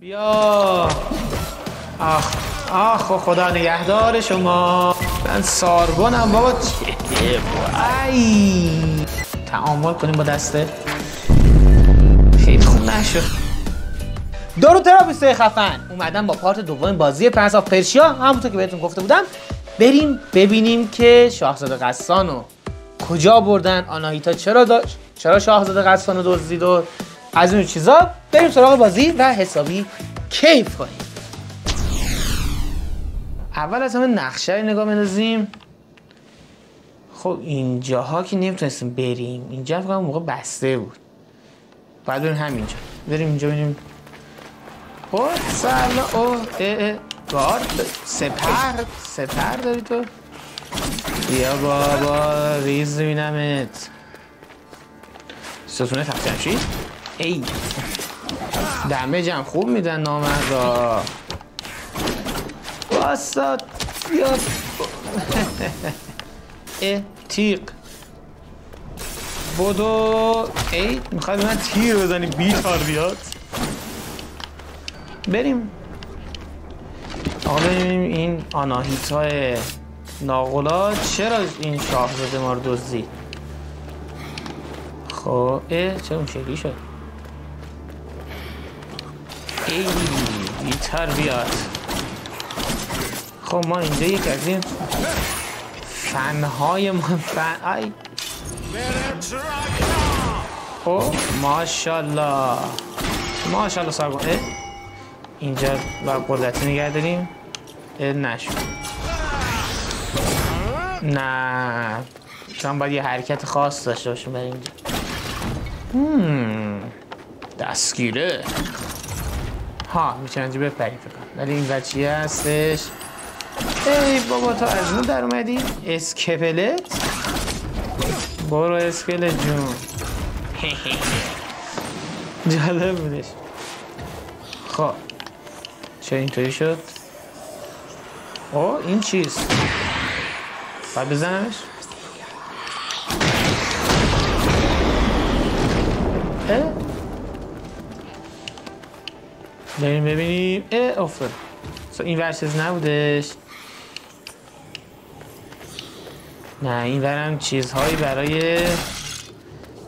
بیا. آخ خدا نگهدار شما. من ساربانم بابا. ای تعامل کنیم با دسته. خیلی خوب نشد. دارو تراپیستای خفن اومدم با پارت دوم بازی پرنس آف پرشیا. همونطور که بهتون گفته بودم بریم ببینیم که شاهزاده غسانو کجا بردن، آناهیتا چرا شاهزاده غسانو دزدید و از این چیزا. بریم سراغ بازی و حسابی کیف کنیم. اول از همه نقشه رو نگاه بندازیم. خب اینجاها که نمیتونستیم بریم، اینجا فکر کنم موقع بسته بود. بعد بریم همینجا، بریم اینجا ببینیم. اوه سلام. اوه گارد سپر داری تو. بیا بابا ریز ببینمت. ستونه تقسیم شید. ای دمیج هم خوب میدن نامردا. واسات بیاد. تیغ بدو. ای میخوای من تیر بزنی بیتار بیاد. بریم آقا ببینیم این آناهیتا ناغلا چرا این شاهزاده ما رو دزدید. خب چرا اون شکلی شد. ای بیتر بیاد. خب ما اینجا یک از این فنهای ای خب ماشالله سارگون. اینجا باید قدرتی نگه داریم. نشد. نه چون باید یه حرکت خاص داشته باشیم برای اینجا. دستگیره ها میشه اینجا بپریم فکر کنم. ولی این بچی هستش. ای بابا تو از اون در اومدی؟ اسکپلت؟ برو اسکلت جون. جالب بودش. خب چرا اینطوری شد؟ این چیز باید بزنمش؟ بریم ببینیم. افتاد. این ور چیز نبودش. نه این ورم چیزهایی برای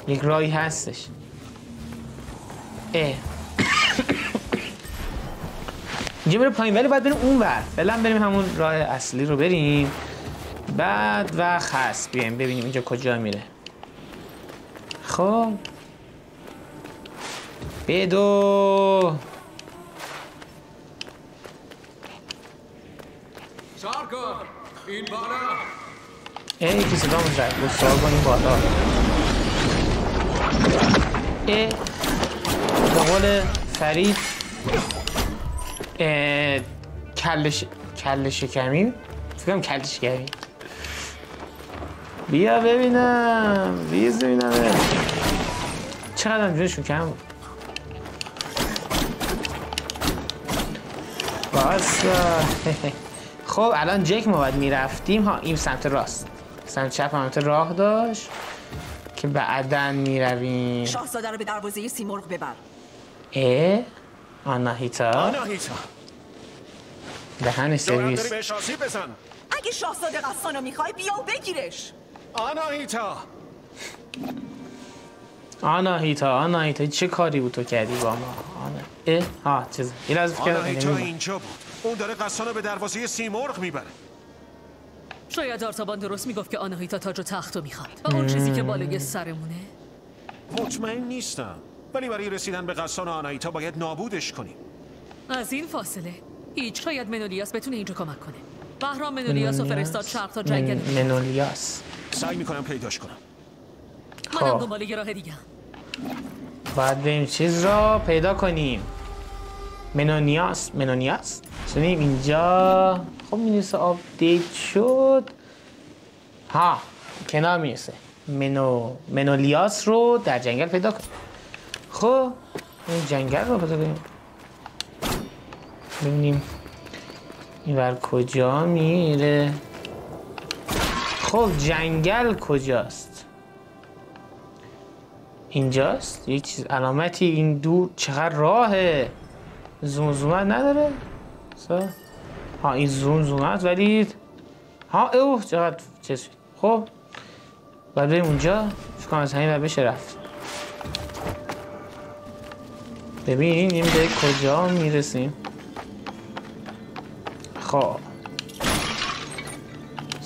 یک راهی هستش. اینجا بریم پایین ولی باید بریم اون ور. فعلا بریم همون راه اصلی رو بریم. بعد و خاص بیایم ببینیم اینجا کجا میره. خب بدو. سارگون این بالا. که صدا میزد. سارگون این بالا. به قول فرید کل شکمی. فکرم کل شکمی. بیا ببینم ریز ببینم چقدر جونشون کم بود. باسا. خب الان جک ما باید میرفتیم. ها این سمت راست، سمت چپ همت راه داشت که بعدن میرویم. شاهزاده رو به دروازه سیمرغ ببر. آناهیتا دهنش سرویس. اگه شاهزاده غسانو میخوای بیا و بگیرش. آناهیتا چه کاری بود تو کردی با ما؟ چیز این از آناهیتا اینجا بود. اون داره غسانو به دروازه سیمرغ میبره. شاید آرتابان درست میگفت که آناهیتا تاج و تخت رو میخواد و اون چیزی که بالای سرمونه. مطمئن نیستم ولی برای رسیدن به غسان آناهیتا باید نابودش کنیم. از این فاصله شاید منولیاس بتونه اینجا کمک کنه. بهرام منولیاس رو فرستاد شرق تا جنگل. منولیاس سعی میکنم پیداش کنم. منم دنبال یه راه دیگه. باید بریم چیز را پیدا کنیم. منونیاس چونیم اینجا. خب مینوسه آپدیت شد. کنار مینوسه منولیاس رو در جنگل پیدا کنیم. خب این جنگل رو پیدا کنیم. ببینیم این ور کجا میره. خب جنگل کجاست؟ اینجاست؟ یک چیز علامتی این دور چقدر راهه. زوم نداره؟ ها این زوم هست ولی ها اوه چقدر چیز شد. خب باید بریم اونجا فکر کنم از همین و بشه رفت. ببینیم به کجا میرسیم. خب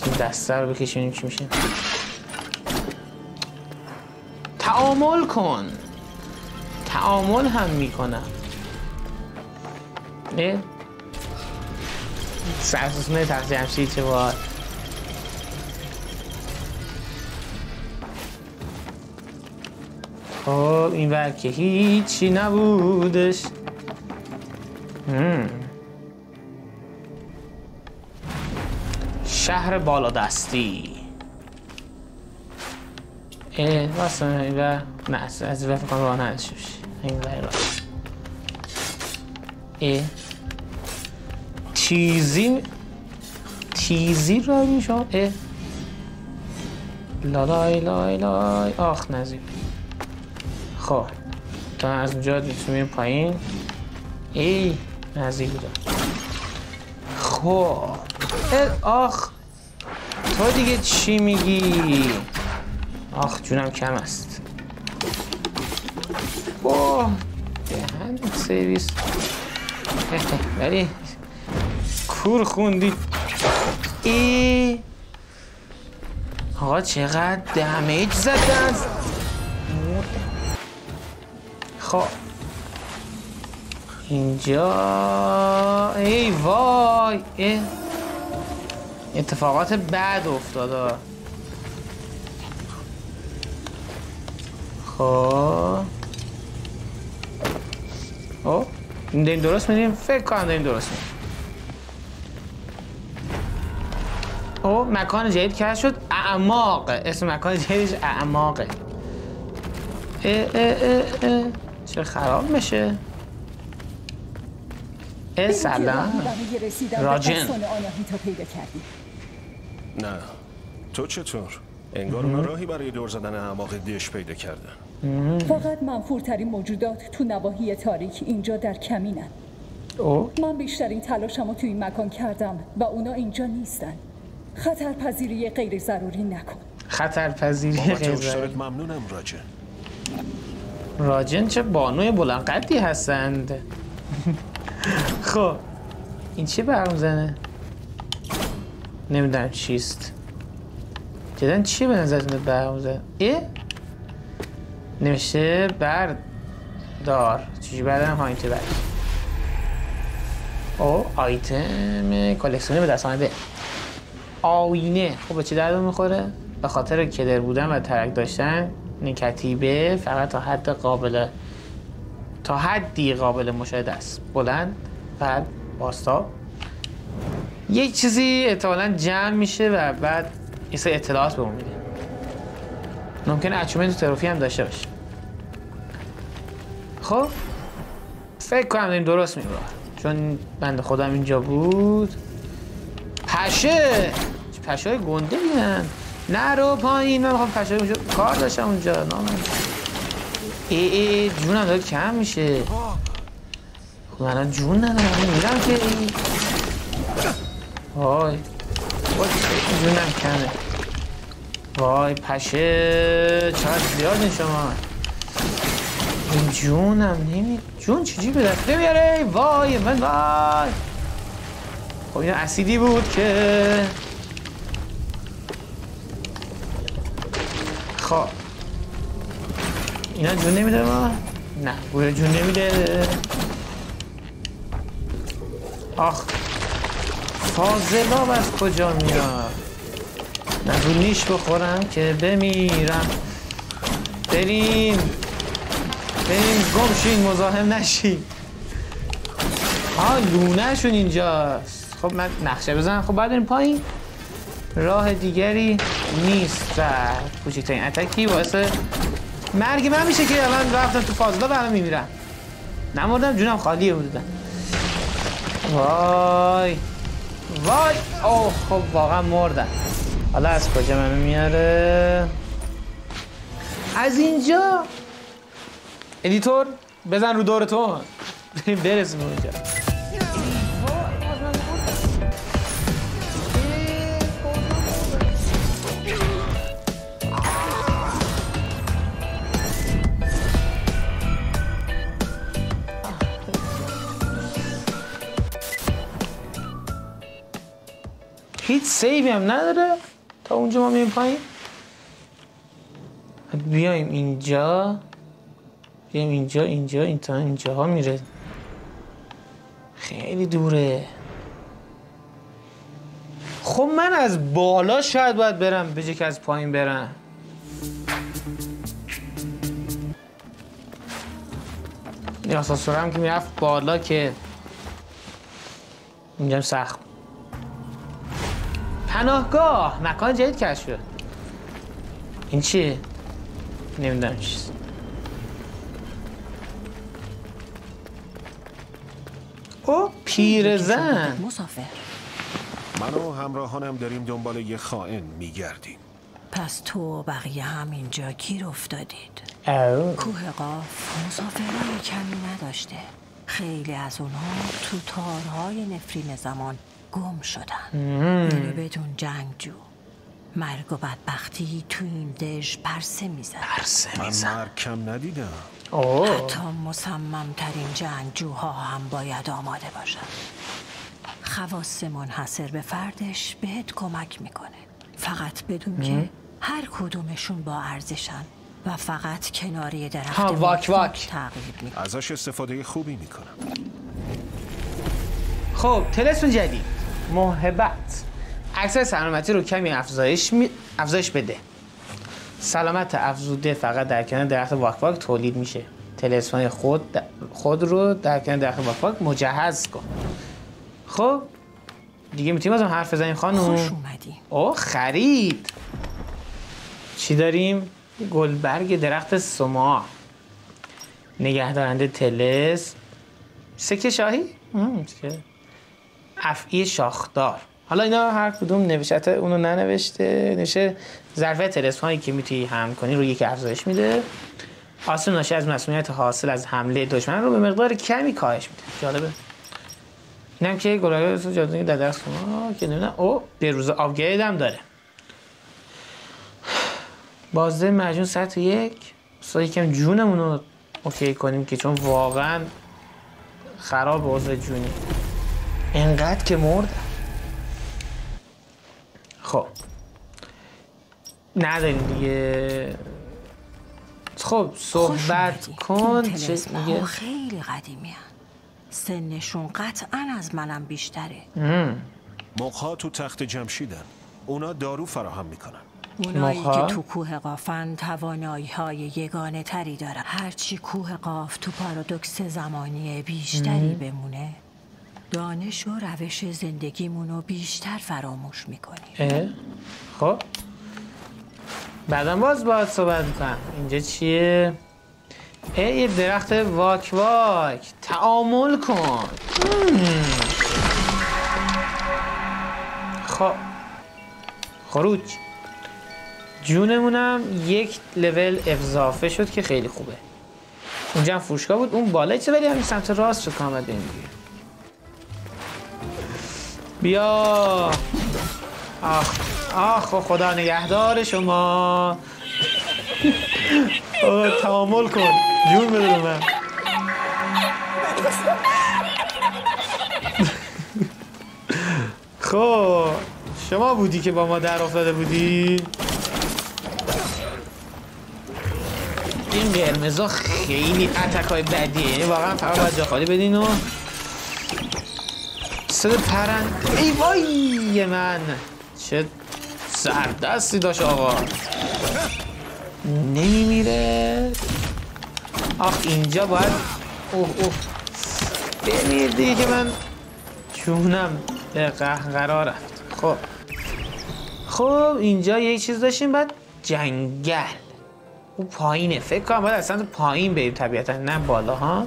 این دسته رو بکشیم چی میشه. تعامل کن. تعامل هم میکنم. سرسوزونه تخت جمشید چه باید. خب این ور که هیچی نبودش. شهر بالادستی. واسه این ور نه از این ور فکرم راه نداشته بشه. این ور راه تیزی راه میشد. لالای لای لای آخ نزیب. خب تا از اونجا میتونیم پایین. نزدیک بوده. خب آخ تو دیگه چی میگی؟ آخ جونم کم است. اوه دهن سرویس. ولی کور خوندی. آقا چقدر دمیج زدن. خب اینجا ای وای اتفاقات بد افتاده. خب داریم درست میدیم. فکر کنم داریم درست میدیم. مکان جدید کشف شد. اعماق. اسم مکان جدیدش اعماقه. چرا خراب میشه؟ سلام راجن. نه تو چطور؟ انگار اونا راهی برای دور زدن اعماق دش پیدا کردن. فقط منفورترین موجودات تو نواحی تاریک اینجا در کمینن. من بیشترین تلاشمو تو این مکان کردم و اونا اینجا نیستن. خطرپذیری غیر ضروری نکن. خطرپذیری غیر ضروری. ممنونم راجن چه بانوی بلند قدی هستند. خب این چی برام زنه؟ نمیدونم چیست. جدن چی به نظرتون برام زنه؟ نمیشه بردار. چیزی بردارم ها این چه برد. آیتم کلکسیونی به دست آمده. آینه. خب به چی درد میخوره؟ به خاطر کدر بودن و ترک داشتن این کتیبه فقط تا حدی قابل مشاهده است. بلند بعد واسطا یک چیزی احتمالاً جمع میشه و بعد یه سری اطلاعات به اون میده. ممکنه اچومنت تروفی هم داشته باشه. خب فکر کنم داریم درست میریم چون بنده خودم اینجا بود. پشه های گنده بیدن. نرو پایین. من میخوام پشه اونجا کار داشتم اونجا. نامن جونم داره کم میشه. خب من جون ندارم میرم که وای جونم کمه. وای پشه چقدر زیاد این شما. این جونم جون چیزی به دست نمیاره. وای من وای. خب این اسیدی بود که خب اینا جون نمیده ما؟ نه گوره جون نمیده. آخ فاضلاب از کجا میاد؟ نه رو نیش بخورم که بمیرم. بریم گمشین مزاحم نشین. لونه شون اینجاست. خب من نقشه بزنم. خب بعد بریم پایین. راه دیگری نیست و کوچکترین اتکی واسه مرگ من میشه که من رفتم تو فاضلاب و الان میمیرم. نمردم جونم خالیه بودم. وای خب واقعا مردم. حالا از کجا من میاره؟ از اینجا. ادیتور بزن رو دورتون. برسیم اونجا. هیچ سیوی هم نداره تا اونجا ما میریم پایین. بیایم اینجا، بیایم اینجا، اینجاها میره، خیلی دوره. خب من از بالا شاید باید برم به جای که از پایین برم. این آسانسور هم که میرفت بالا که اینجا سخت. پناهگاه، مکان جدید کشف شد. این چیه؟ نمیدونم چیست. او پیرزن. مسافر. من و همراهانم داریم دنبال یه خائن میگردیم. پس تو و بقیه هم اینجا گیر افتادید. کوه قاف مسافرهای کمی نداشته. خیلی از اونها تو تارهای نفرین زمان گم شدن. اینو بدون جنگجو. مرگ و بدبختی تو این دژ پرسه میزن. من مرگ کم ندیدم. حتی مصممترین جنگجوها هم باید آماده باشن. خواص منحصر به فردش بهت کمک میکنه. فقط بدون که هر کدومشون با ارزشن و فقط کناری درخت واک تغییر میکنه. ازش استفاده خوبی میکنم. خب تلسون جدید، محبت. اکثر سلامتی رو کمی افزایش بده. سلامت افزوده فقط در کنار درخت واک تولید میشه. تلسون خود رو در کنار درخت واک مجهز کن. خب دیگه میتونیم ازم حرف بزنیم خانم. خوش اومدی. او خرید. چی داریم؟ گلبرگ درخت سما، نگهدارنده طلسم، سکه شاهی، افعی شاخدار. حالا اینا هر کدوم نوشته اونو ننوشته. نوشته ظرفیت طلسم هایی که میتونی حمل کنی رو یکی افزایش میده. آسیب ناشی از مسئولیت حاصل از حمله دشمن رو به مقدار کمی کاهش میده. جالبه. اینم که گلبرگ جادویی در درخت سما که نمیدونم. او به روز آبگرید هم داره. بازده مجنون سطح 1. اصلا یکم جونمون رو اوکی کنیم که چون واقعا خراب اوضاع جونی. اینقدر که مرد. خب نداریم دیگه. خب صحبت کن. چه میگه؟ خیلی قدیمی هن. سنشون قطعا از منم بیشتره. موقعا تو تخت جمشیدن. اونا دارو فراهم میکنن. اونایی که تو کوه قافن توانایی های یگانه تری دارن. هرچی کوه قاف تو پارادوکس زمانی بیشتری بمونه، دانش و روش زندگیمونو بیشتر فراموش میکنیم. خب بعدم باید صحبت میکنم. اینجا چیه؟ یه درخت واک تعامل کن. خب خروج جونمونم 1 لول اضافه شد که خیلی خوبه. اونجا هم فروشگاه بود، اون بالایی چه ولی همین سمت راست رو کامل بریم دیگه. بیا. آخ خدا نگهدار شما. تعامل کن جون بده من. خب شما بودی که با ما در افتاده بودی. این قرمزا خیلی اتکای بدیه، واقعا فقط باید جا خالی بدین و صد پرند. ای وای من چه سردستی داشت آقا. نمیمیره. آخ اینجا باید اوه بمیر دیگه که من جونم به قهقرا رفت. خب اینجا یه چیز داشتیم. بعد جنگل اون پایینه. فکر کنم باید اصلا پایین بریم طبیعتا، نه بالا ها.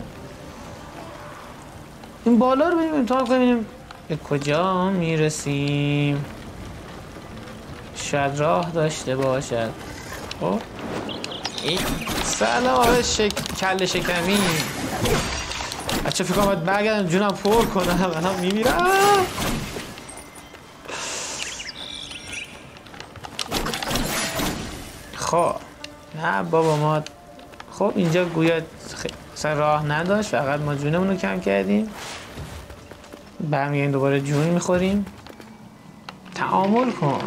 این بالا رو بریم امتحان کنیم ببینیم به کجا میرسیم. شاید راه داشته باشد. خب سلام آقای کله شکمی. بچه فکر کنم باید برگردم جونم پر کنم الان میمیرم. خب نه بابا ما خب اینجا گویا اصلا راه نداشت، فقط ما جونمون رو کم کردیم. برمیگردیم دوباره جون میخوریم. تعامل کن.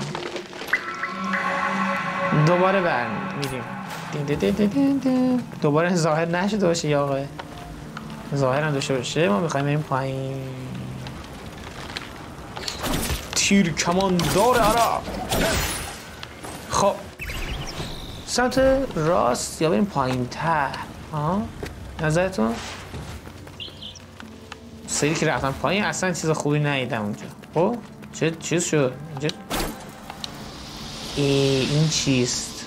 دوباره برمیگردیم. دوباره ظاهر نشده باشه یا آقا ظاهر هم داشته باشه. ما میخوایم بریم پایین. تیر کماندار عرب. خب سمت راست یا بریم پایین تر؟ نظرتون؟ سری که رفتم پایین اصلا چیز خوبی ندیدم اونجا. خب چه چیز شد اینجا؟ این چیست؟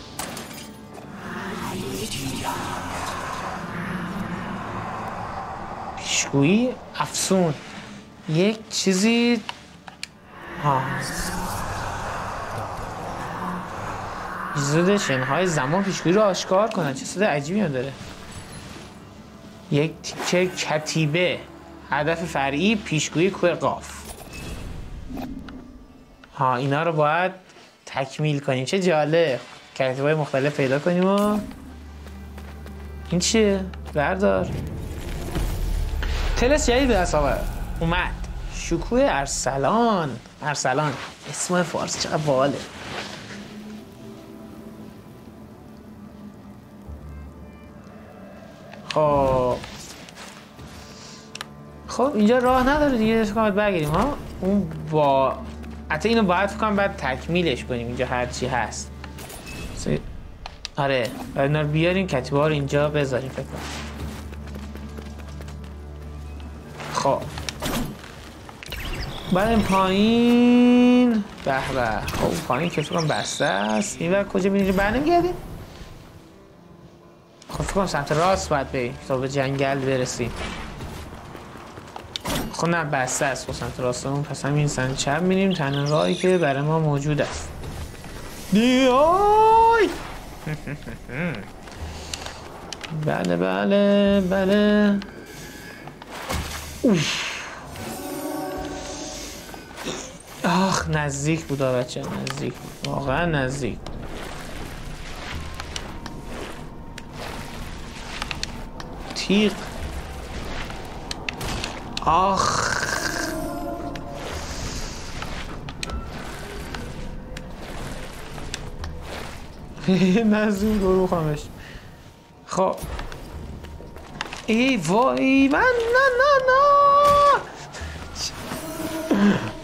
پیشگویی افسون. یک چیزی زود شنهای زمان پیشگویی رو آشکار کنن. چه صدای عجیبی هم داره. یک تیکه کتیبه. هدف فرعی پیشگویی کوه قاف. اینا رو باید تکمیل کنیم. چه جالب. کتیبه‌های مختلف پیدا کنیم و این چیه؟ بردار. تلس جدید به دست اومد. شکوه ارسلان. ارسلان اسم فارسی چقدر باحاله. خب اینجا راه نداره دیگه. فکر کنم برگردیم ها. اون با حتی اینو باید فکر کنم بعد تکمیلش کنیم. اینجا هرچی هست. آره اینا رو بیاریم کتیبه ها رو اینجا بذاریم فکر کنم. خب بریم پایین. به به. خب پایین که فکر کنم بسته است. این وقت کجا میریم؟ برنمیگردیم. خب فکر کنم سمت راست باید بریم تا به جنگل برسیم. خب نه بسته است. خب سمت راستمون پس همین سمت چپ میریم. تنها راهی که برای ما موجود است. دیای بله بله بله. آخ نزدیک بود بچه. نزدیک بود. واقعا نزدیک. تیغ. آخ نزدیک رو خامش. خب ای وای من نه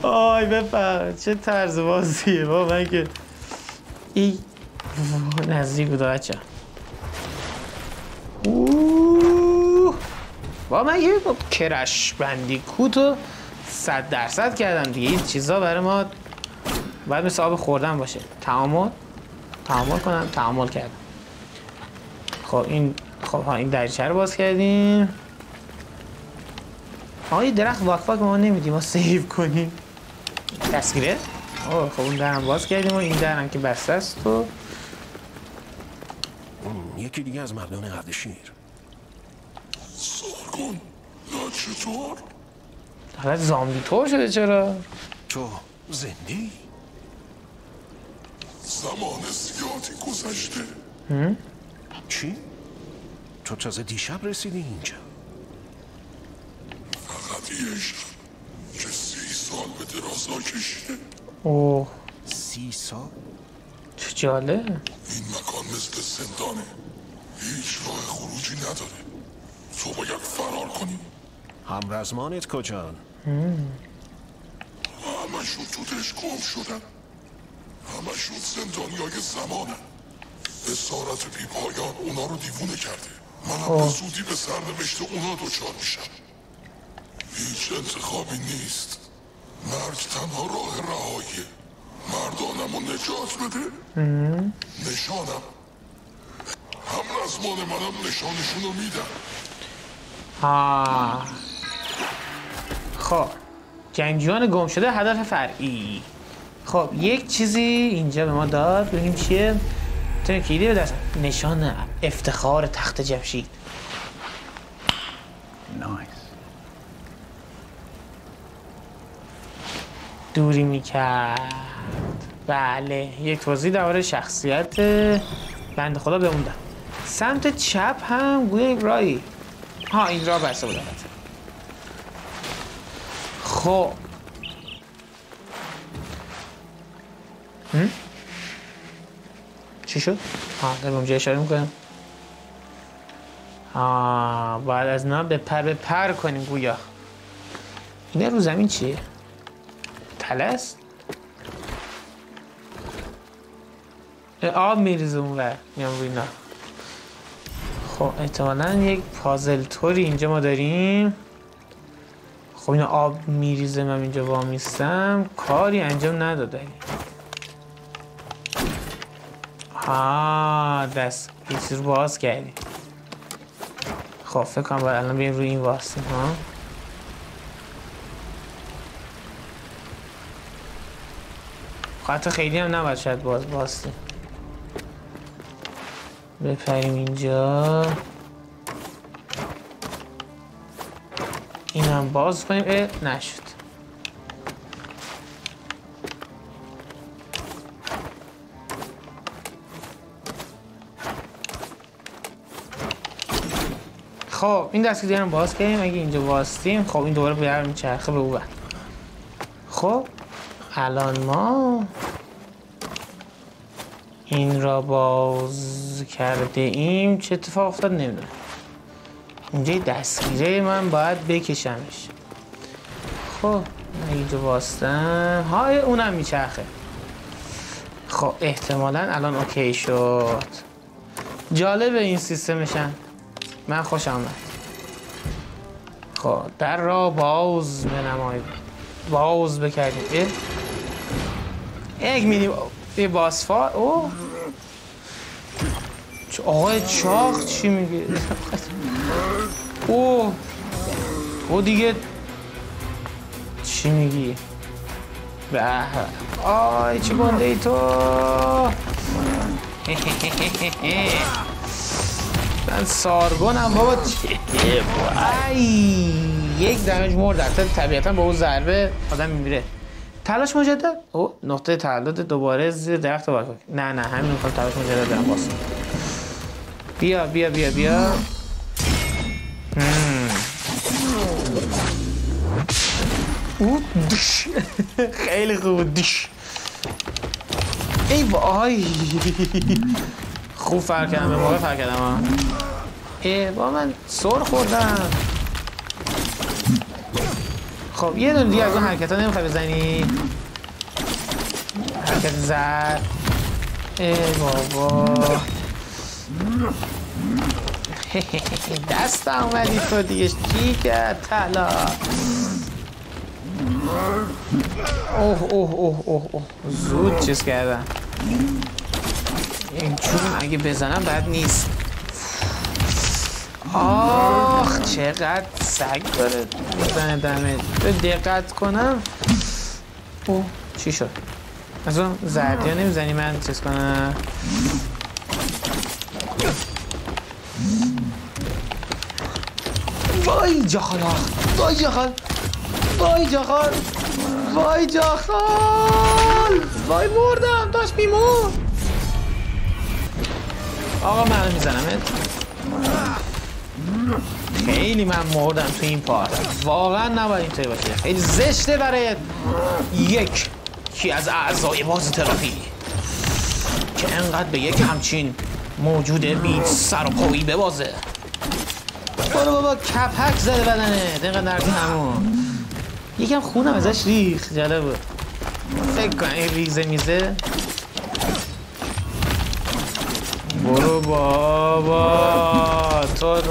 آی بفرد چه طرز بازیه با من که ای نزدیک بود بچه. با من یه کرش بندی کوتو 100% کردم دیگه. این چیزا برای ما باید مثل آب خوردن باشه. تعامل کنم. تعامل کردم. خب این دریچه رو باز کردیم. این درخت واک ما نمیدیم ما سیو کنیم. دستگیره. خب اون درم باز کردیم و این درم که بسته است و یکی دیگه از مردان اردشیر. سارگون نه چطور؟ حالت زامبی طور شده. چرا؟ تو زنده‌ای؟ زمان زیادی گذشته. چی؟ تو تازه دیشب رسیدی اینجا؟ فقط یه شب که 30 سال به درازا کشیده. اوه 30 سال؟ چه جالب. این مکان مثل زندانه. هیچ راه خروجی نداره. تو باید فرار کنی. همرزمانت کجان؟ همشون تو دش گم شدن. همشون زندانیای زمانه. اسارت بی پایان اونا رو دیوونه کرده. منم به زودی به سرنوشت اونا دچار میشم. هیچ انتخابی نیست. مرگ تنها راه رهاییه. مردانمو نجات بده. نشانم همرزمان منم نشانشونو میدم. خب جنگجویان گم شده هدف فرعی. خب یک چیزی اینجا به ما داد. ببینیم چیه. میتونیم کلیدی به دست. نشان افتخار تخت جمشید. دوری میکرد. بله یک توضیح درباره شخصیت بنده خدا بموندم. سمت چپ هم گویا یک راهی. ها این راه بسته بود. خب چی شد؟ دارم اونجا اشاره میکنم. باید از اینا به پر کنیم گویا. اینه رو زمین چیه؟ تله است؟ آب میریزه اون ور میام روی اینا. خب احتمالا یک پازل توری اینجا ما داریم. خب اینا آب میریزه، من اینجا وامیستم کاری انجام نداده. دست یه چیز رو باز کردیم. خب فکر کنم باید الان بیم روی این واسطیم. حتی خیلی هم نباید شاید باستیم. بپریم اینجا، این هم باز کنیم. نشد. خب این دستگیری رو باز کردیم. اگه اینجا باستیم خب این دوباره برم میچرخه به اون. خب الان ما این را باز کرده ایم. چه اتفاق افتاد نمیدونم. اینجا دستگیره من باید بکشمش. خب اینجا باستم. اونم میچرخه. خب احتمالاً الان اوکی شد. جالبه این سیستمشن. من خوشم آمد. خب در را باز بنمایید. باز بکردیم. یک مینی باسفار. آقای چاق چی میگه؟ او دیگه چی میگی؟ آی چه گنده ای تو. من سارگونم بابا. یک دمج مرد. طبیعتا با اون ضربه آدم میمیره. تلاش مجدد. نقطه تولد دوباره زیر درخت باید. نه همین میخوام تلاش مجدد دارم باستم. بیا دش. خیلی خوب دش. ای وای خوب فرق کردم. به موقع فرق کردم. با من سر خوردم. خب یه دونه دیگه از اون حرکت ها نمیخوای بزنی؟ حرکت زد. بابا دست اومدی تو دیگه. چی کرد طلا؟ اوه زود چیز کردم. این چون اگه بزنم بد نیست. چقدر سگ داره بزنه دمه. دقت کنم. چی شد؟ از اون زردی ها نمیزنی من چیز کنم. وای جاخال. وای مردم. داشت میمون. آقا من میزنمت. خیلی من مردم تو این پارت. واقعا نباید اینطوری باشه. خیلی زشته برای یکی از اعضای باز ترافی که انقدر به یک همچین موجود بی سر و پایی ببازه. برو بابا کپک زده بدنه. دقیقا نردی همون. یکم خونم ازش ریخ. جالب بود. فکر کن این ریزه میزه. برو بابا تو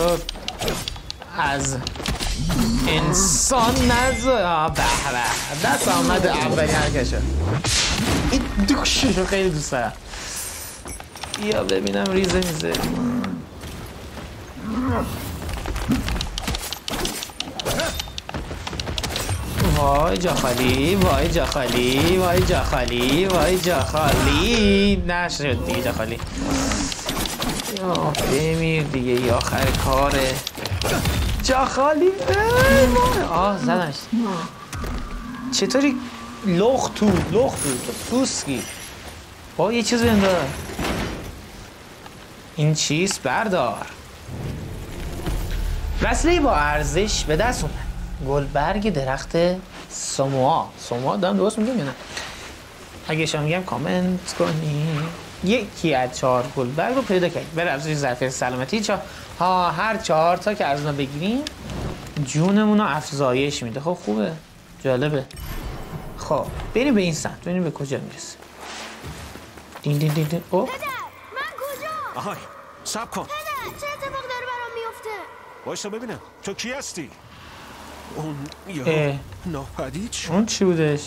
از انسان نزا. به دست آمد اولی حرکشو. این دوششو خیلی دوست دارم. یا ببینم ریزه میزه. وای جا خالی. نشد دیگه جا خالی. بمیر دیگه. ای آخر کاره. جا خالی. زدنش. چطوری لخ تو سوسکی با یه چیز بندار. این چیز بردار. وسیله با ارزش به دست اومد. گلبرگ درخت سموا دارم درست میگم یا نه؟ اگه شما میگم کامنت کنی. یکی از 4 گلبرگ رو پیدا کردید. برای افزایش ظرفیت سلامتی هر 4 تا که از اونا بگیریم جونمون رو افزایش میده. خب خوبه، جالبه. خب بریم به این سمت ببینیم به کجا میرسه. دین او من کجا؟ آهای صبر کن. چه اتفاق داره برام میفته؟ وایسا ببینم تو کی هستی؟ اون یهو ناپدید شد. اون چی بودش؟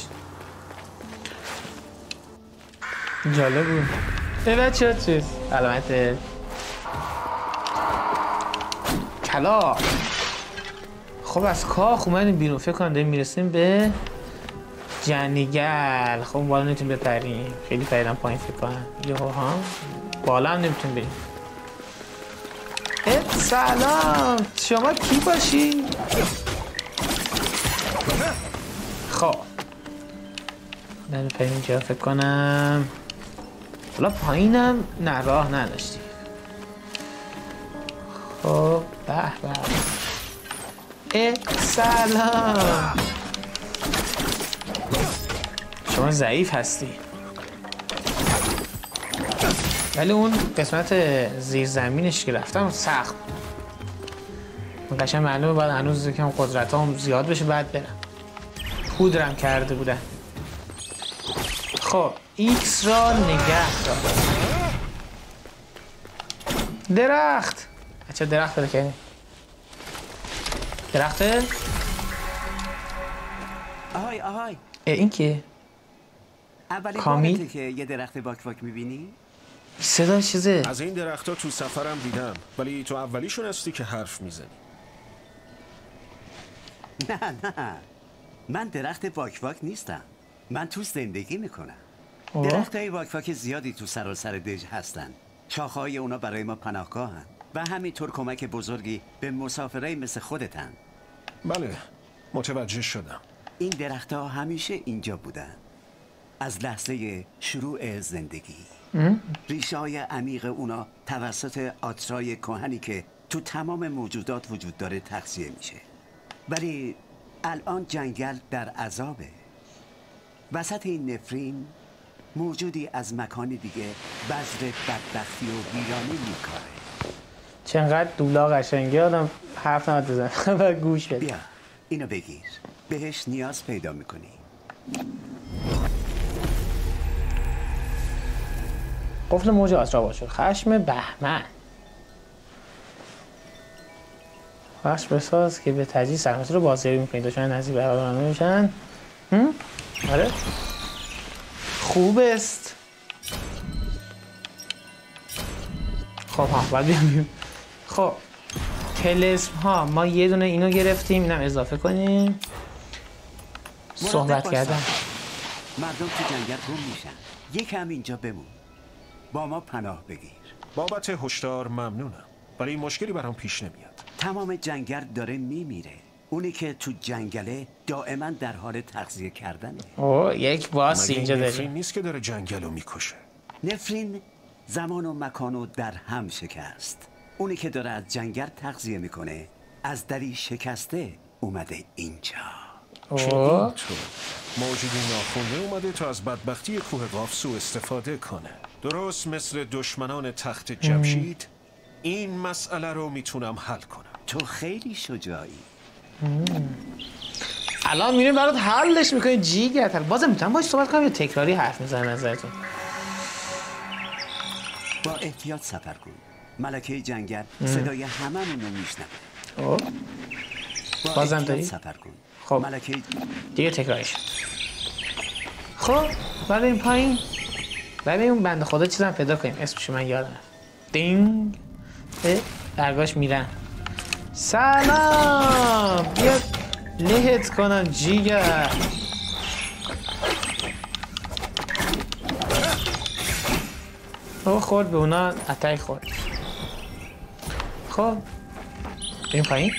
جالب بود. بچه ها چیز علامت کلا. خب از کاخ اومدیم بیرون. فکر کنم داریم میرسیم به جنگل. خب بالا نمیتونیم بپریم، خیلی پریدم پایین فکر کنم. یهو ها بالا هم نمیتونیم بریم. سلام، شما کی باشین؟ خب بریم پایین اینجا فکر کنم. حالا پایینم نه راه نداشتیم. خب به سلام، شما ضعیف هستی ولی اون قسمت زیر زمینش که رفتم سخت. من قشنگ معلومه باید هنوز یکم قدرتام زیاد بشه بعد برم. پودرم کرده بودن. خب ایکس را نگه دار. درخت. اچه درخت پیدا کردیم. درخته؟ آهای این که؟ اولین بارته که یه درخت واک میبینی؟ صدا چیزه؟ از این درخت‌ها تو سفرم دیدم ولی تو اولیشون هستی که حرف میزنی. نه من درخت واک نیستم. من تو زندگی میکنم. درختای واک زیادی تو سراسر دژ هستن. شاخه‌های اونا برای ما پناهگاهن و همینطور کمک بزرگی به مسافرای مثل خودتن. بله متوجه شدم. این درخت‌ها همیشه اینجا بودن از لحظه شروع زندگی. ریشه‌های عمیق اونا توسط آترای کهنی که تو تمام موجودات وجود داره تغذیه میشه. ولی الان جنگل در عذابه. وسط این نفرین موجودی از مکانی دیگه بذر بدبختی و ویرانی میکاره. چقدر دولا قشنگی آدم حرف نباید بزن و گوش بده. بیا اینو بگیر، بهش نیاز پیدا میکنی. قفل موج آسرا باشد. خشم بهمن. بخش بساز که به تجدید سرمایه رو بازیابی میکنید. دشمن نزدیک به برنامه میشن. آره خوب است. خب ها باید بیام. خب تلسم ها ما یه دونه اینو گرفتیم. اینم اضافه کنیم. صحبت کردم. مردم تو جنگل گم میشن. یکم اینجا بمون، با ما پناه بگیر. بابت هشدار ممنونم ولی مشکلی برام پیش نمیاد. تمام جنگل داره میمیره. اونی که تو جنگله دائما در حال تغذیه کردنه. یک باس اینجا داریم. نفرین نیست که داره جنگلو میکشه. نفرین زمان و مکانو در هم شکست. اونی که داره از جنگل تغذیه میکنه از دری شکسته اومده اینجا. تو موجودی ناخونده اومده تا از بدبختی کوه قاف سوء استفاده کنه. درست مثل دشمنان تخت جمشید این مسئله رو میتونم حل کنم. تو خیلی شجاعی. الان میریم برات حلش میکنی جیگرت. بازم میتونم باش صحبت کنم یا تکراری حرف میزنم نظرتون؟ با احتیاط سفر کن. ملکه جنگل صدای هممون رو میشنوه. بازم داری؟ سفر کن. خب ملکه دیگه تکرارش. خب بعد این پایین بعد اون بنده خدا چیزم پیدا کنیم. اسمشو من یادم دینگ درگاش میرن. سلام بیا لهت کنم جیگر. او خورد به اونا اتک خورد. خب این پایین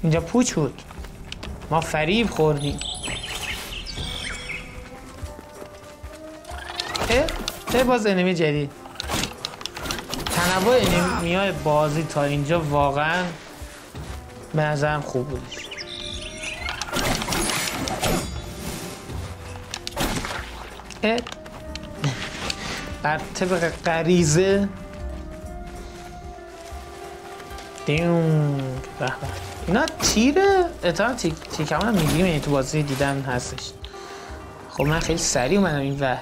اینجا پوچ بود، ما فریب خوردیم. باز انمی جدید. تنوع انمی‌های بازی تا اینجا واقعا به نظرم خوب بودش. بر طبق غریزه اینا تیره اتفاقا تیکمون هم میگیریم، یعنی تو بازی دیدن هستش. خب من خیلی سریع اومدم این ور،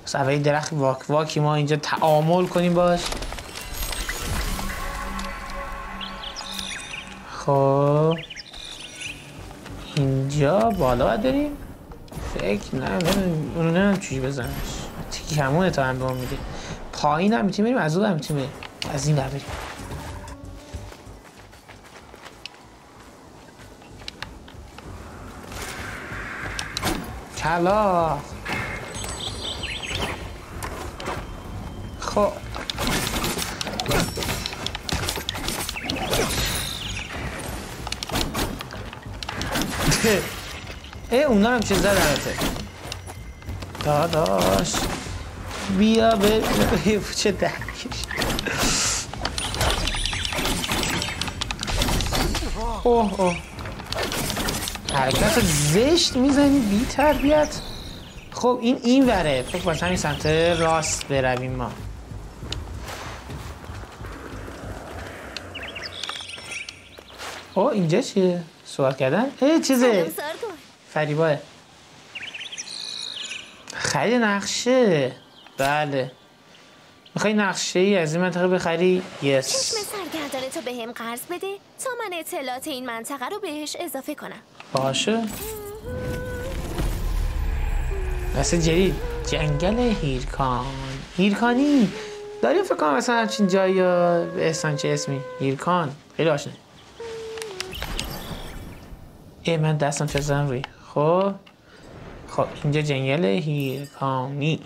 بس اولی درخت واک واکی ما اینجا تعامل کنیم باش. خب اینجا بالا باید بریم. فکر اونو نمیم چوشی بزنمش، تیکی همونه تا هم به ما میده. پایین هم میتونیم بریم، از اون هم میتونیم بریم، از این در بریم. کلا خب اونا هم چه زدنته داداش، بیا به چه درکش. اوه حرکت زشت میزنی بی تربیت. خب این وره، فکر باید همین سمت راست برویم ما. اینجا چیه؟ سوال کردن؟ چیزه فریباه خرید نقشه. بله میخوای نقشه ای از این منطقه بخری؟ یس. چشم سرگردان تو به هم قرض بده تا من اطلاعات این منطقه رو بهش اضافه کنم. باشه. مثل جدید جنگل هیرکانی داریم فکر کنم مثلا همچین جایی یا به احسان چه اسمی؟ هیرکان خیلی آشنه. من دستم چه زدم روی. خب اینجا جنگل هیرکانی،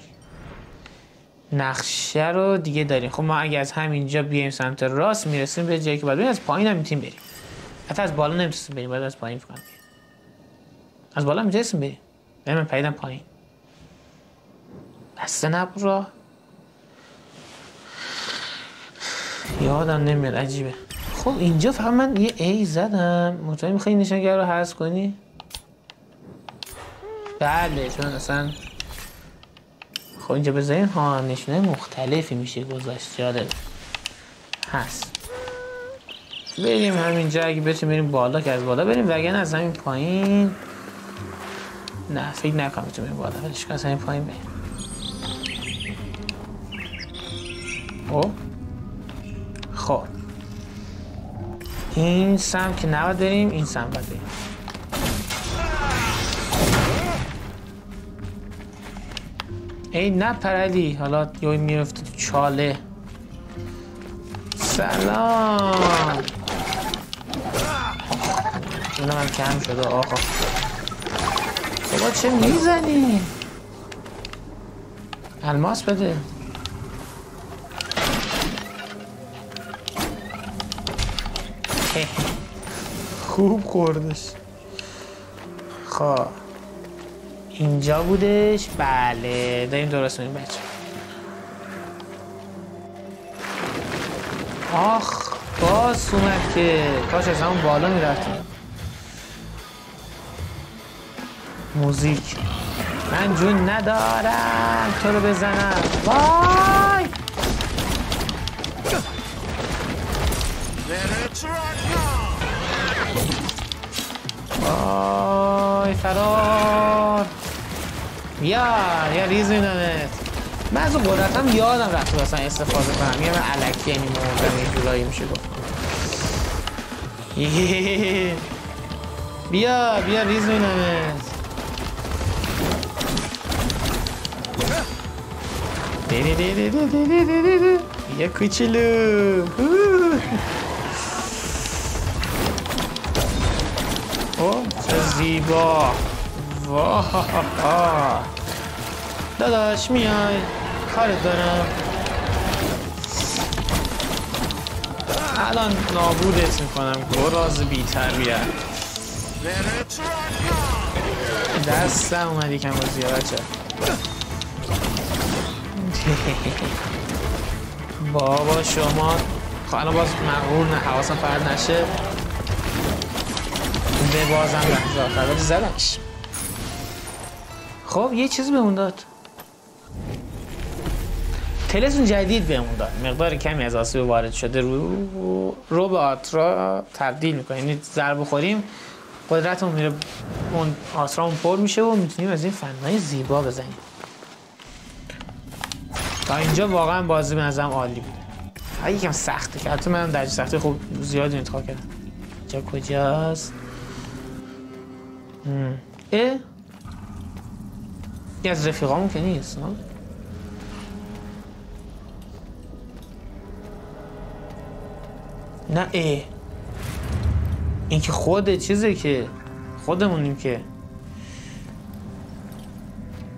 نقشه رو دیگه داریم. خب ما اگه از همینجا بیایم سمت راست میرسیم به جایی که باید بریم. از پایین هم میتونیم بریم، حتی از بالا نمیتونیم بریم، باید از پایین فکر کنم. از بالا میتونیم بریم. من پریدم پایین، بسته نبود راه، یادم نمیاد، عجیبه. خب اینجا فقط من یه ای زدم. مطمئن میخوایی نشانگر رو حذف کنی؟ بله چون اصلا خب اینجا بذاریم ها نشونه مختلفی میشه گذاشت. جالب هست. بریم همینجا اگه بتونیم بریم بالا که از بالا بریم، وگرنه از همین پایین نه فکر نکنم بتونیم بریم بالا، ولش کن از همین پایین بریم. خب این سمت که نباید بریم، این سمت باید بریم. ای نپرلی، حالا یوی میرفته تو چاله. سلام. اونم هم کم شده. آقا بابا چه میزنی؟ الماس بده. خوب خوردش. خب اینجا بودش. بله داریم درست می‌کنیم بچه. آخ باز اومد که کاش از همون بالا میرفتیم. موزیک من جون ندارم تو رو بزنم. وای وای فرار. یا ریز میدانت. من از اون قدرتم یادم رفت اصلا استفاده کنم. یه من علکی یعنی موردم یه جولایی میشه گفت. بیا ریز میدانت. یه کوچولو. چه زیبا. واه داداش میای کارت دارم. الان نابودت میکنم گراز بی تربیت. دستم اومدی کم بازی ها بچه. بابا شما خب الان باز مغرور نه حواسم فرد نشه به بازم لحظه آخر ولی زدمش. خب یه چیزی بهمون داد، تلسون جدید بهمون داد، مقدار کمی از آسیب وارد شده رو به آترا تبدیل میکنه، یعنی ضربه خوریم قدرتمون میره اون آترامون پر میشه و میتونیم از این فنهای زیبا بزنیم. تا اینجا واقعا بازی به نظرم عالی بود. یکم سخته که البته من درجه سختی خوب زیادی انتخاب کردم. اینجا کجاست؟ این از رفیقامون که نیست نه؟ نه این که خود چیزه که خودمونیم که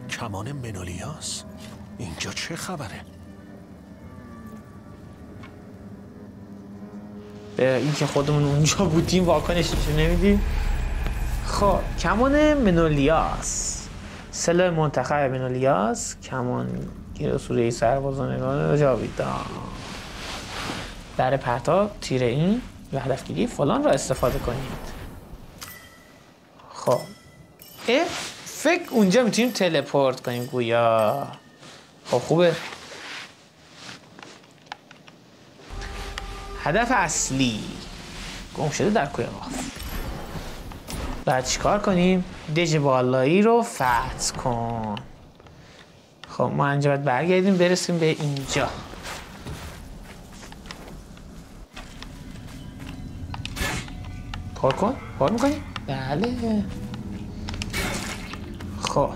کمان منولیاس. اینجا چه خبره؟ به این که خودمون اونجا بودیم واکنش نشون نمیدیم. خب کمان منولیاس، سلاح منتخب منولیاس، کمان گیر اسطوره‌ای سربازانگان جاویدان، در پرتاب تیر این و هدفگیری فلان را استفاده کنید. خب فکر اونجا میتونیم تلپورت کنیم گویا. خب خوبه. هدف اصلی گم شده در کوه قاف. بعد چیکار کنیم؟ دژ بالایی رو فتح کن. خب ما اینجا باید برگردیم برسیم به اینجا. پر کن؟ پر میکنیم؟ بله. خب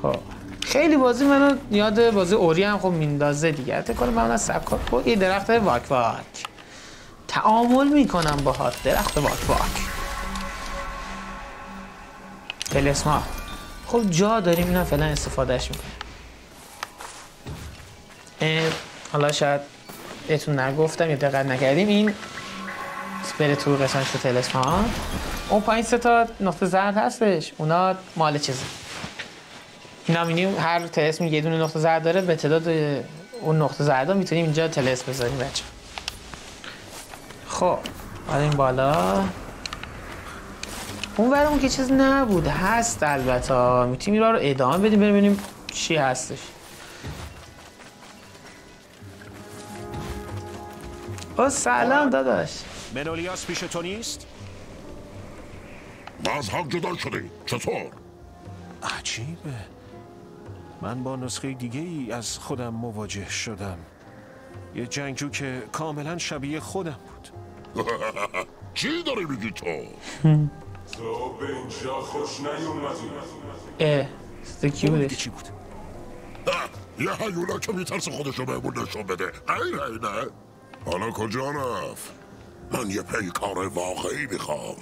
خب خیلی بازی منو یاد بازی اوری هم خب میندازه دیگه. فکر کنم من از سبکار با یه درخت واک واک تعامل میکنم باهات. درخت واک واک تلسما. خب جا داریم اینا فعلا استفادهش میکنیم. حالا شاید بهتون نگفتم یا دقت نکردیم، این اسپریتو قسمت شو تلسما اون پایین 3 تا نقطه زرد هستش، اونا مال چیزه. اینا می‌بینیم هر تلسم یه دونه نقطه زرد داره، به تعداد اون نقطه زردا میتونیم اینجا تلسم بذاریم بچه. خب حالا این بالا اون برمون که چیز نبود هست البته، میتونیم این رو ادامه بدیم ببینیم چی هستش. سلام داداش. منولیاس پیش تو نیست؟ ما از حق جدا شدی. چطور؟ عجیبه. من با نسخه دیگه ای از خودم مواجه شدم. یه جنگجو که کاملا شبیه خودم بود. چی داری میگی تو؟ تو به اینجا خوش نیومدی. کی بودش؟ چی بود؟ یه هیولا که میترسه خودشو بهمون نشون بده. نه حالا کجا رفت؟ من یه پیکار واقعی میخوام.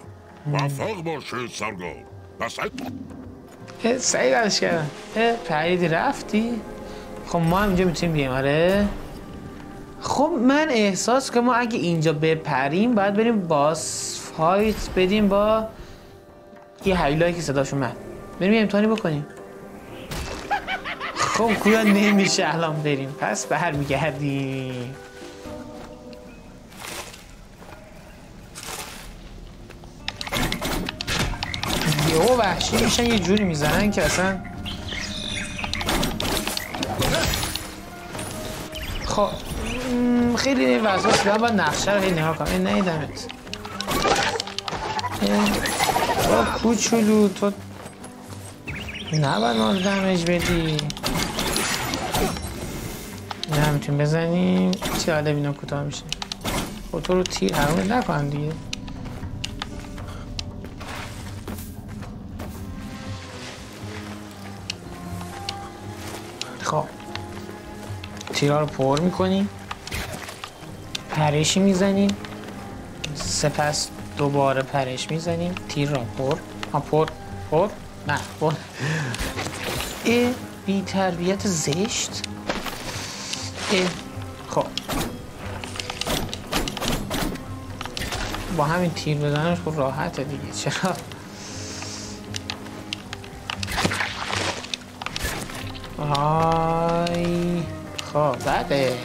موفق باشه سرگار. سعی برش کردم. پریدی رفتی؟ خب ما هم اینجا میتونیم بیایم. آره خب من احساس که ما اگه اینجا بپریم باید بریم باس فایت بدیم با یه هیولایی که صداشون من بریم امتحانی بکنیم. خب کویا نمیشه الان بریم پس برمیگردیم. یهو وحشی میشن یه جوری میزنن که اصلا. خب خیلی وسواس دارم باید نقشه رو نگاه کنم. این نیدمت تو کوچولو، تو نباید ما رو دمیج بدی. نه میتونیم بزنیم چی حالا بینا کوتاه میشه. خب تو رو تیر حرامت نکنم دیگه. خب تیرها رو پر میکنیم، پرشی میزنیم، سپس دوباره پرش میزنیم، تیر را پر نه پر. بی تربیت زشت. خب با همین تیر بزنش خب راحته دیگه. چرا؟ های خب بده.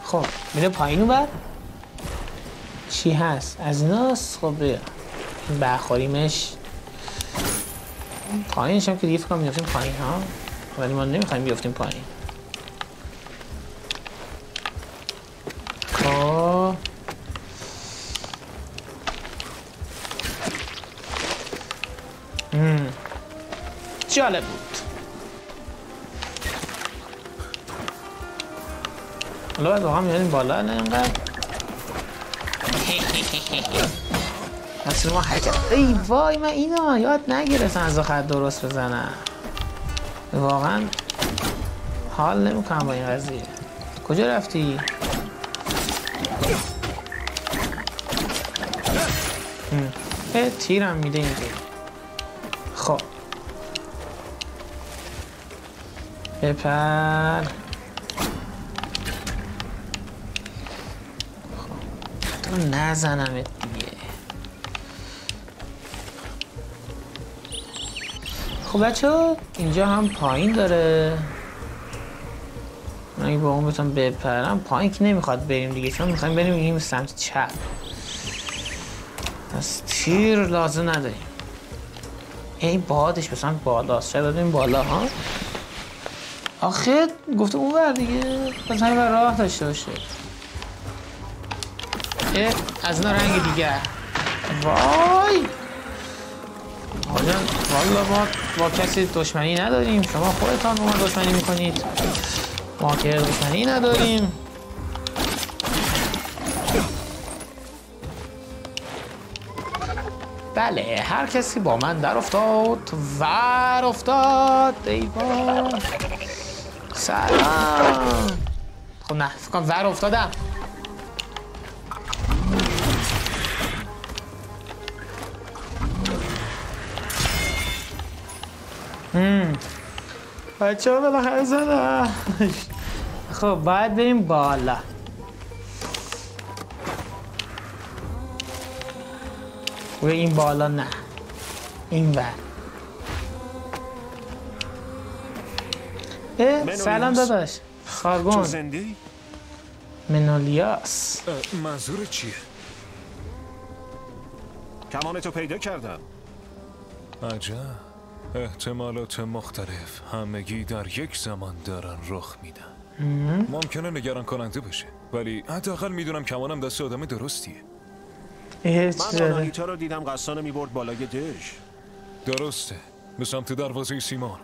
خب میره پایین اون بر چی هست؟ از ایناست. خب بیا این برخوریمش پایینش هم که دیگه فکرم میفتیم پایین ها، ولی ما نمیخوایم بیفتیم پایین. خب جالب بود. حالا باید واقعا میادیم بالا نه اینقدر اصلا ما حرکت. ای وای من اینا یاد نگرفتم از آخر درست بزنم. واقعا حال نمیکنم با این قضیه. کجا رفتی؟ تیرم میده اینجا. خب بپر. تو نزنمت دیگه. خب بچه اینجا هم پایین داره. من اگه با اون بتونم بپرم پایین که نمیخواد بریم دیگه، چون میخوایم بریم این سمت چپ. از تیر لازم نداریم. این بادش به سمت بالاست. شاید بدونیم بالا ها. آخه گفته اون ور دیگه پس همین ور راه داشته باشه. از اینا رنگ دیگر. وای والا ما با کسی دشمنی نداریم. شما خودتان با ما دشمنی میکنید. ما که دشمنی نداریم. بله هر کسی با من در افتاد ور افتاد. ایوان سلام. خب نه فکر کنم ور افتادم. بچه ها بالاخره زدم. خب باید بریم بالا. و این بالا نه این ور. سلام داداش. خارگون زندی؟ منولیاس. منظور چیه؟ کمانتو پیدا کردم. عجب احتمالات مختلف همگی در یک زمان دارن رخ میدن. ممکنه نگران کننده بشه ولی حداقل میدونم کمانم دست آدم درستیه. من راناییتا رو دیدم قصانه میبرد بالای دژ. درسته به سمت دروازه سیمان.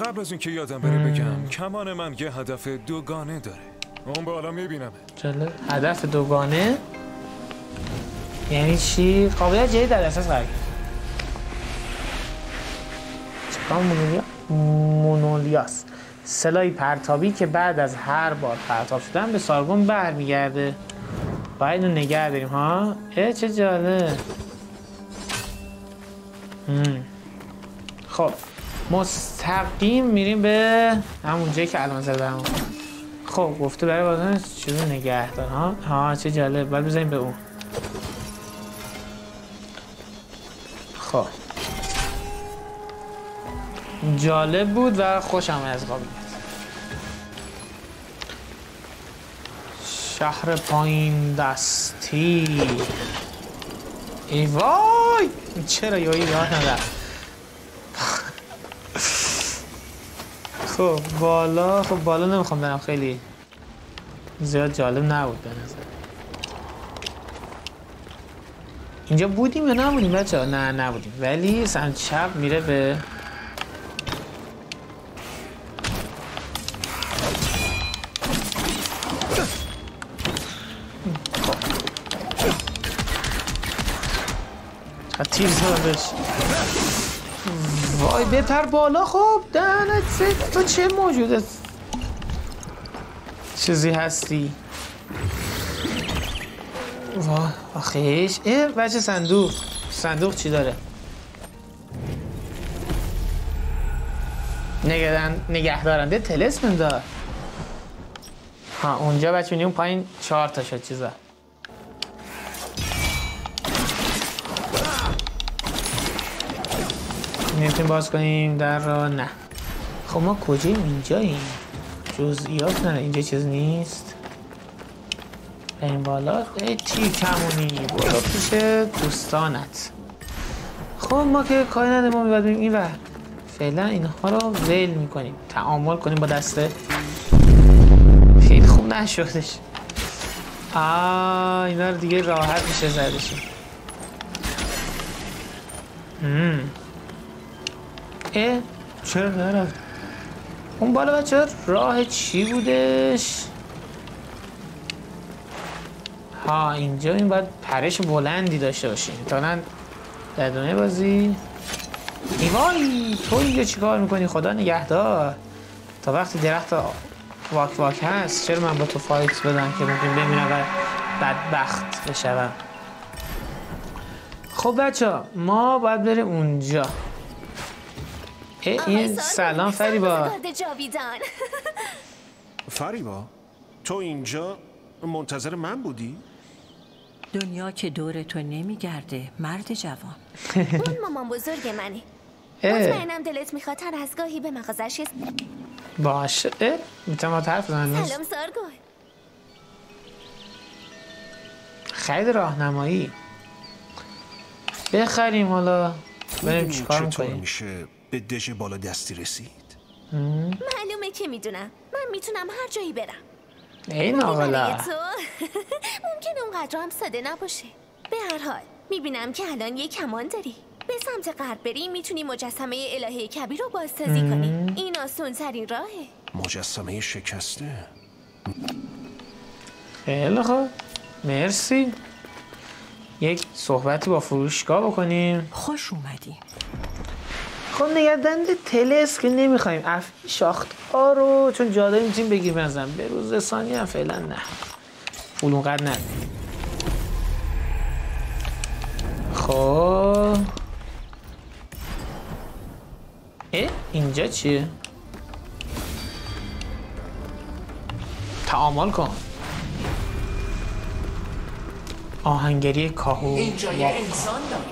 قبل از اینکه یادم بره بگم کمان من یه هدف دوگانه داره. اون بالا میبینم. جالب. هدف دوگانه یعنی چی؟ قابلیت جدید در اساس قرار مونولیاس سلاحی پرتابی که بعد از هر بار پرتاب شدن به سارگون برمیگرده. باید اون نگه داریم ها. چه جالب. خب مستقیم میریم به همون جایی که الان زدم. خب گفته برای بازن چیزو نگه دار ها. چه جالب. باید بزنیم به اون. خب جالب بود و خوشم از قابلیت. شهر پایین دستی. ای وای چرا یاد ندارم. خب بالا نمیخوام برم. خیلی زیاد جالب نبود به نظر. اینجا بودیم یا نبودیم بچه ها؟ نه نبودیم ولی سمت چپ میره به تیر زدش. وای بپر بالا. خب دهنت سه تو چه موجوده چیزی هستی. وای آخیش. بچه صندوق چی داره؟ نگه دارنده طلسم دار. ها اونجا بچه می‌بینیم پایین 4 تا شد چیزا. نمیتونیم باز کنیم در را. نه خب ما کجاییم؟ اینجاییم. جزئیات نه اینجا چیز نیست. این بالا تیر کمونی بالا پیش دوستانت. خب ما که کاری نداریم، ما میباید بریم این ور. فعلا اینها رو ول میکنیم، تعامل کنیم با دسته. خیلی خوب نشدش. اینا رو دیگه راحت میشه زدشیم. چرا نرفت؟ اون بالا بچه راه چی بودش؟ ها اینجا این باید پرش بلندی داشته باشیم. تا در دنیای بازی ایوای تو اینجا چی کار میکنی؟ خدا نگهدار. تا وقتی درخت واک واک هست چرا من با تو فایت بدم که ممکن بمیرم و بدبخت بشم. خب بچه ما باید بریم اونجا. این سلام فریبا. فریبا تو اینجا منتظر من بودی؟ دنیا که دور تو نمیگرده مرد جوان. اون مامان بزرگ منه. مطمئنم دلت میخواد هر از گاهی به مغازش باشه. میتونم حرف بزنم؟ سلام سارگل. خرید راهنمایی بخریم. حالا بریم چیکار میکنیم؟ میشه به دژ بالا دستی رسید؟ معلومه که میدونم. من میتونم هر جایی برم. این آقلا ممکنه اونقدر هم ساده نباشه. به هر حال میبینم که الان یه کمان داری. به سمت غرب بری میتونی مجسمه الهه کبیر رو بازسازی کنی. این آسون ترین راهه. مجسمه شکسته. خیلی خوب مرسی. یک صحبتی با فروشگاه بکنیم. خوش اومدیم. خب نگهدنده تلس که نمیخوایم. افعی شاخت ها رو چون جاده میتونیم بگیر بنظرم. به روز رسانی هم فعلا نه. پول اونقدر نه. خب اینجا چیه؟ تعامل کن. آهنگری کاهو. اینجا یه انسان داری.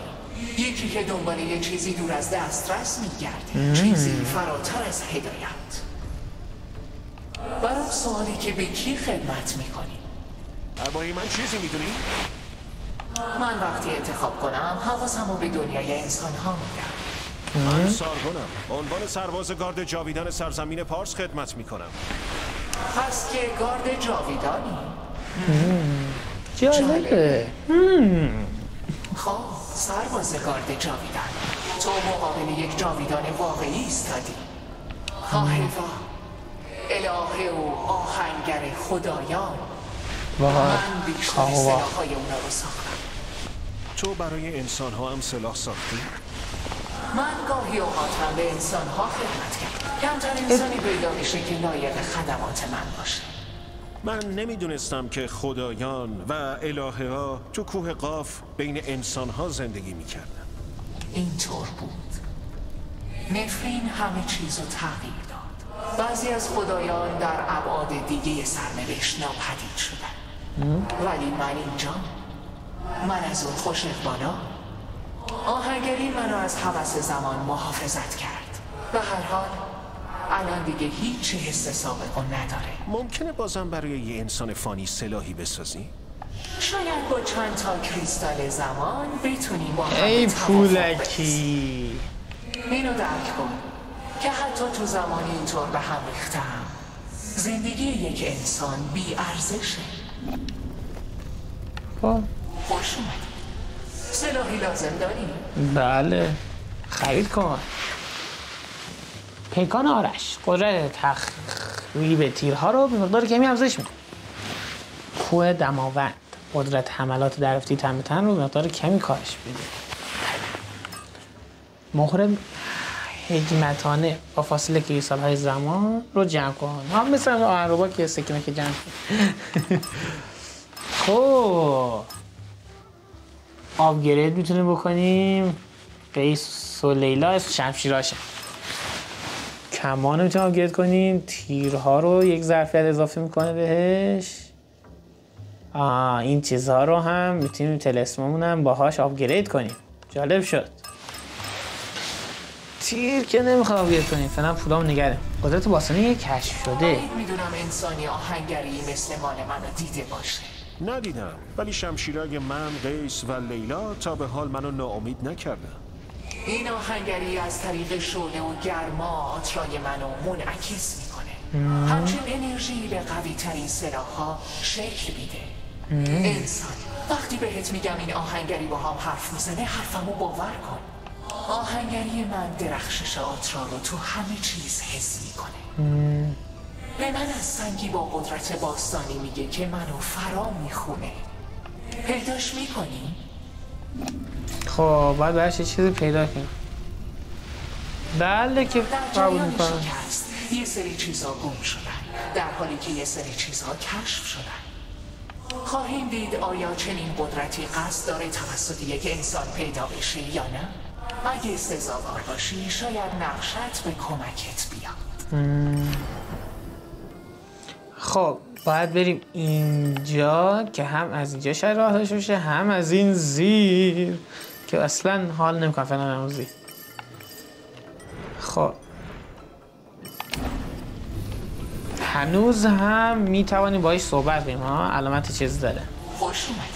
یکی که دنبال یه چیزی دور از دسترس میگرده. چیزی فراتر از هدایت. برای سوالی که به کی خدمت میکنی؟ درباره من چیزی میدونی؟ من وقتی انتخاب کنم حواسمو به دنیای انسان ها میدم. من سارگونم. عنوان سرباز گارد جاویدان سرزمین پارس خدمت میکنم. پس که گارد جاویدانی؟ جالبه. خب سرباز گارد جاویدان، تو مقابل یک جاویدان واقعی ایستادی. حیوا الهه و آهنگر خدایان. من بیشتر سلاح‌های اونا رو ساختم. تو برای انسان ها هم سلاح ساختی؟ من گاهی اوقات هم به انسان ها خدمت کردم. کمتر انسانی پیدا میشه که لایق خدمات من باشه. من نمیدونستم که خدایان و الهه ها تو کوه قاف بین انسان ها زندگی میکردن. اینطور بود. نفرین همه چیزو تغییر داد. بعضی از خدایان در ابعاد دیگه سرنوشت ناپدید شدن. ولی من اینجا، من از اون خوش اقبالا. آهنگری منو از هوس زمان محافظت کرد. به هر حال الان دیگه هیچ حس سابقه نداره. ممکنه بازم برای یه انسان فانی سلاحی بسازی؟ شاید با چند تا کریستال زمان بتونیم با ای پولکی اینو درک کن که حتی تو زمانی اینطور به هم ریختم زندگی یک انسان بی ارزشه. خوش اومدی. سلاحی لازم داری؟ بله خرید کن. پیکان آرش قدرت تخریب تیرها رو به مقدار کمی افزایش میده. کوه دماوند قدرت حملات درفتی تن به تن رو به مقدار کمی کاهش میده. مهر حکمتانه با فاصله کریستال های زمان رو جمع کن. هم مثل آهنربا که سکینه که جمع کن. خب آپگرید میتونیم بکنیم. قیس و لیلا از شمشیراشه. کمان رو میتونیم آپگرید کنیم. تیرها رو یک ظرفیت اضافه میکنه بهش. این چیزها رو هم میتونیم تلسممون هم باهاش آپگرید کنیم. جالب شد. تیر که نمیخوام آپگرید کنیم، فعلا پولامو نگردیم. قدرت باستانی کشف شده. میدونم انسانی آهنگری مثل مال منو دیده باشه. ندیدم، ولی شمشیرای من، قیس و لیلا تا به حال منو ناامید نکردن. این آهنگری از طریق شعله و گرما آترای منو منعکس میکنه. همچنین انرژی به قوی ترین سلاح‌ها شکل میده. انسان، وقتی بهت میگم این آهنگری با هم حرف میزنه، حرفمو باور کن. آهنگری من درخشش آترا رو تو همه چیز حس میکنه. به من از سنگی با قدرت باستانی میگه که منو فرا میخونه. پیداش میکنی؟ خب باید برش یه چیزی پیدا کنیم. بله که قبول میکنم. یه سری چیزا گم شدن، در حالی که یه سری چیزها کشف شدن. خواهیم دید آیا چنین قدرتی قصد داره توسط یک انسان پیدا بشه یا نه؟ اگه سزاوار باشی شاید نقشت به کمکت بیاد. خب باید بریم اینجا که هم از اینجا شاید راه داشته باشه، هم از این زیر که اصلا حال نمیکنم فعلا همون زیر. خب هنوز هم میتوانیم باهاش صحبت کنیم. علامت چیز داره. خوش اومدی.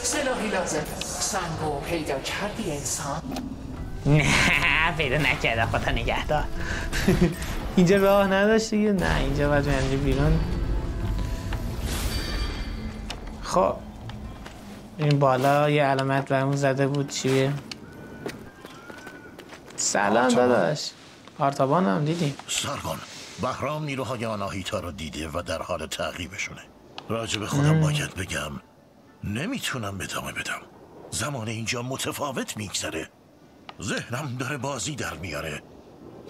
سلاحی لازم سنگو پیدا کردی انسان؟ نه پیدا نکرده، خدا نگهدار. اینجا راه نداشت دیگه. نه اینجا باید اینجا بیرون. خب این بالا یه علامت برمون زده بود. چیه؟ سلام داداش. آرتابان هم دیدیم. سرگان بهرام نیروهای آناهیتا رو دیده و در حال تعقیبشونه. راجب خودم باید بگم نمیتونم ادامه بدم. زمان اینجا متفاوت میگذره. ذهنم داره بازی در میاره.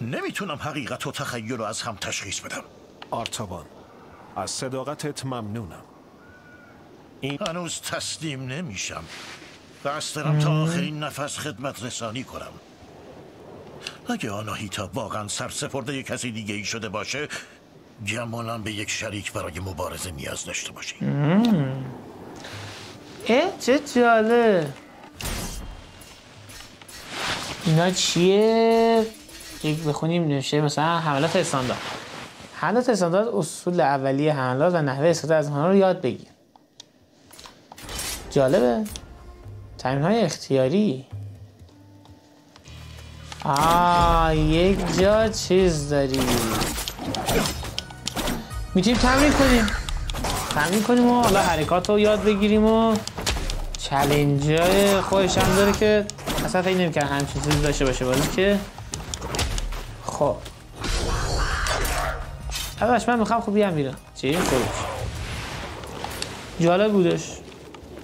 نمیتونم حقیقت و تخیل رو از هم تشخیص بدم. آرتابان از صداقتت ممنونم. هنوز تسلیم نمیشم. قصد دارم تا آخرین نفس خدمت رسانی کنم. اگه آناهیتا واقعا سرسپرده کسی دیگه ای شده باشه، گمانم به یک شریک برای مبارزه نیاز داشته باشی. چه جالب. اینا چیه؟ یک بخونیم نمیشه. مثلا حملات استاندارد. حملات استاندارد اصول اولیه حملات و نحوه استفاده از آنها رو یاد بگیر. جالبه. تمرین‌های اختیاری. یک جا چیز داری. میتونیم تمرین کنیم و حالا حرکات رو یاد بگیریم و چالنجای خودش هم داره که اصلا فکر نمی‌کردم همچین چیزی داشته باشه بازی که. خب اولش من میخوام خوب بیام بیرون. چی؟ خودش جالب بودش.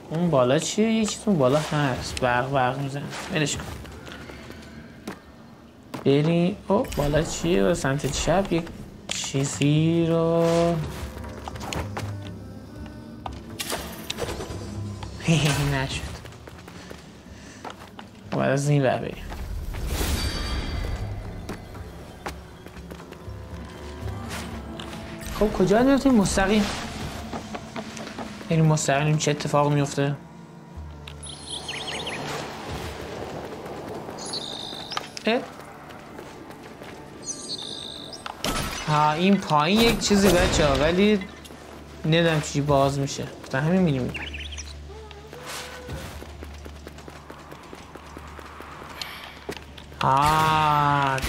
اون بالا چیه؟ یه چیز اون بالا هست. برق میزنه. ولش کن. بریم. بالا چیه؟ و سمت چپ یک چیزی رو نشد. باید از این بر بریم. خب کجا میفتیم؟ مستقیم. این مستقیم چه اتفاق میفته؟ این پایین یک چیزی بچه ها، ولی ندم چی باز میشه. تا همین میریم.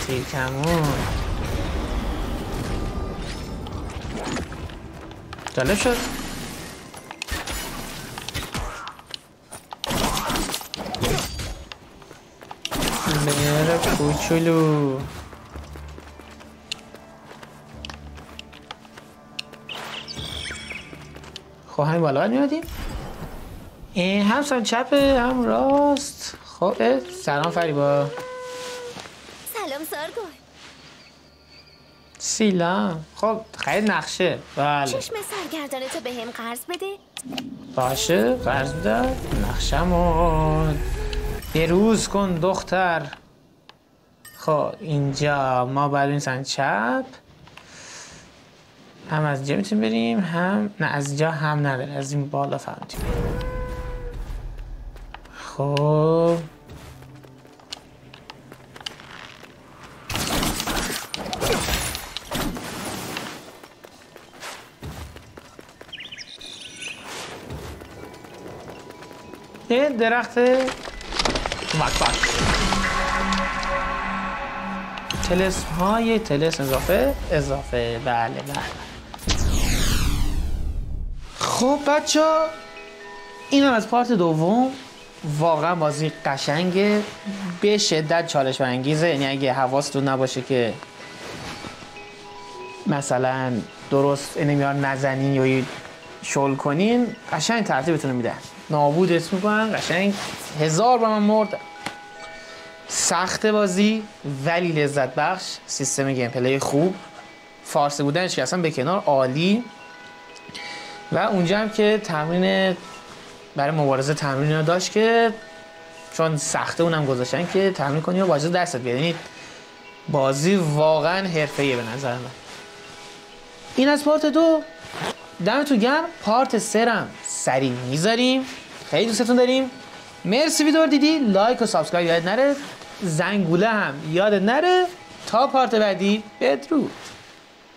تیکمون جالب شد. میره کوچولو. خب همین بالا باید میادیم. هم سمت چپه هم راست. خب سلام فریبا. سلام زارگل. سلام. خب خیلی نقشه. بله چشم سرگردانتو به هم قرض بده. باشه قرض بده. نقشمون بروز کن دختر. خب اینجا ما باید بریم سمت چپ. هم از اینجا میتونیم بریم، هم نه از اینجا هم نداره، از این بالا فهمتیم. خب یه درخت مکبک تلسم های تلسم اضافه بله. خب بچه ها این هم از پارت دوم. واقعا بازی قشنگه، به شدت چالش برانگیزه. یعنی اگه حواستون نباشه که مثلا درست انمیار نزنین یا شل کنین، قشنگ ترتیبتون رو میدن، نابودت میکنن. قشنگ 1000 بار من مردم. سخت بازی ولی لذت بخش، سیستم گیم پلی خوب، فارسی بودنش که اصلا به کنار عالی. و اونجا هم که تمرین برای مبارزه تمرین رو داشت که چون سخته اونم گذاشتن که تمرین کنی و بازی دستت بیاد. یعنی بازی واقعا حرفه‌ایه به نظر من. این از پارت 2. دمتون گرم. پارت 3 هم سریع میذاریم. خیلی دوستتون داریم. مرسی ویدیو رو دیدی. لایک و سابسکرایب یاد نره، زنگوله هم یاد نره. تا پارت بعدی بدرود.